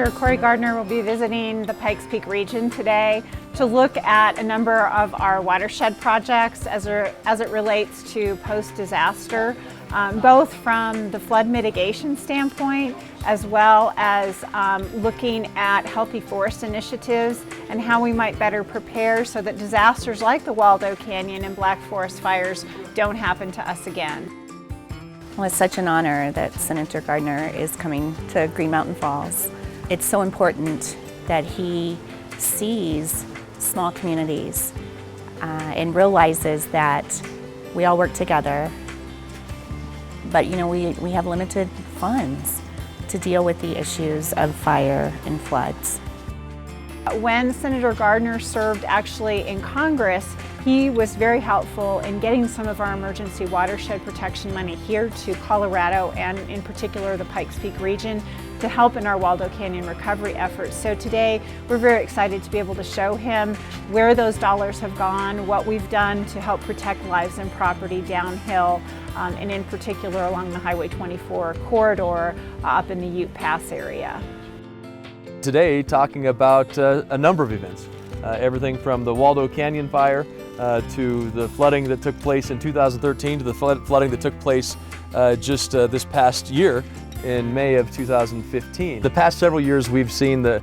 Senator Cory Gardner will be visiting the Pikes Peak region today to look at a number of our watershed projects as it relates to post-disaster, both from the flood mitigation standpoint as well as looking at healthy forest initiatives and how we might better prepare so that disasters like the Waldo Canyon and Black Forest fires don't happen to us again. Well, it's such an honor that Senator Gardner is coming to Green Mountain Falls. It's so important that he sees small communities and realizes that we all work together, but we have limited funds to deal with the issues of fire and floods. When Senator Gardner served actually in Congress, he was very helpful in getting some of our emergency watershed protection money here to Colorado and in particular the Pikes Peak region to help in our Waldo Canyon recovery efforts. So today we're very excited to be able to show him where those dollars have gone, what we've done to help protect lives and property downhill, and in particular along the Highway 24 corridor up in the Ute Pass area. Today talking about a number of events, everything from the Waldo Canyon Fire to the flooding that took place in 2013 to the flooding that took place just this past year in May of 2015. The past several years we've seen the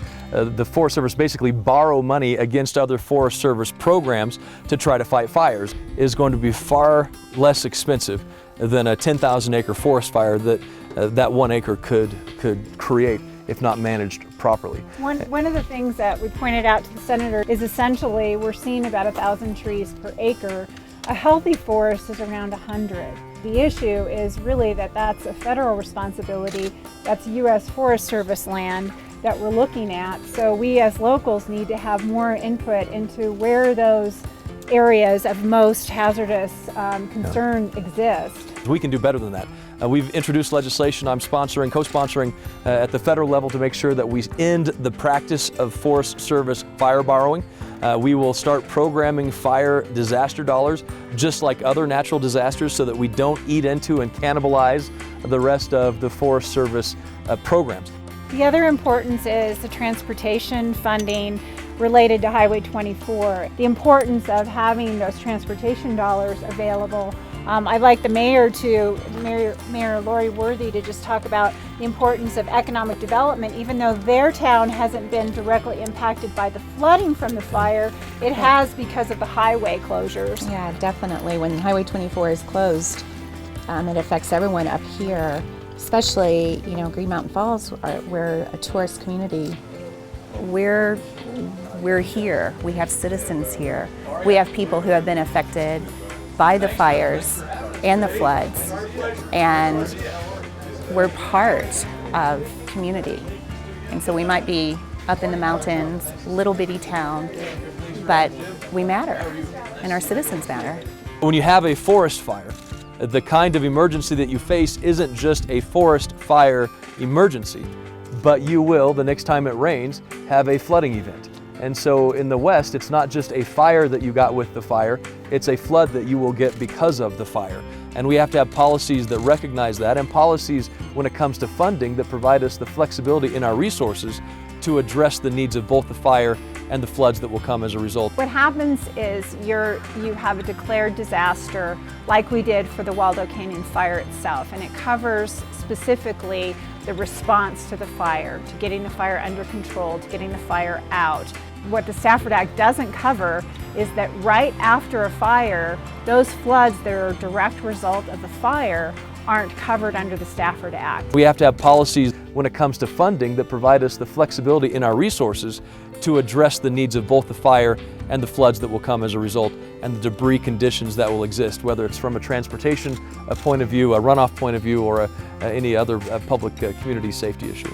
Forest Service basically borrow money against other Forest Service programs to try to fight fires. It is going to be far less expensive than a 10,000 acre forest fire that 1 acre could create if not managed properly. One of the things that we pointed out to the Senator is essentially we're seeing about 1,000 trees per acre. A healthy forest is around 100. The issue is really that's a federal responsibility. That's U.S. Forest Service land that we're looking at. So we as locals need to have more input into where those areas of most hazardous concern exist. We can do better than that. We've introduced legislation I'm co-sponsoring at the federal level to make sure that we end the practice of Forest Service fire borrowing. We will start programming fire disaster dollars just like other natural disasters so that we don't eat into and cannibalize the rest of the Forest Service programs. The other importance is the transportation funding related to Highway 24. The importance of having those transportation dollars available. I'd like the Mayor Lori Worthy to just talk about the importance of economic development. Even though their town hasn't been directly impacted by the flooding from the fire, it has because of the highway closures. Yeah, definitely. When Highway 24 is closed, it affects everyone up here, especially, Green Mountain Falls, we're a tourist community. We're here. We have citizens here. We have people who have been affected by the fires and the floods, and we're part of community. And so we might be up in the mountains, little bitty town, but we matter, and our citizens matter. When you have a forest fire, the kind of emergency that you face isn't just a forest fire emergency, but you will, the next time it rains, have a flooding event. And so in the West, it's not just a fire that you got with the fire, it's a flood that you will get because of the fire. And we have to have policies that recognize that, and policies when it comes to funding that provide us the flexibility in our resources to address the needs of both the fire and the floods that will come as a result. What happens is you have a declared disaster like we did for the Waldo Canyon Fire itself, and it covers specifically the response to the fire, to getting the fire under control, to getting the fire out. What the Stafford Act doesn't cover is that right after a fire, those floods that are a direct result of the fire aren't covered under the Stafford Act. We have to have policies when it comes to funding that provide us the flexibility in our resources to address the needs of both the fire and the floods that will come as a result, and the debris conditions that will exist, whether it's from a transportation point of view, a runoff point of view, or any other public community safety issue.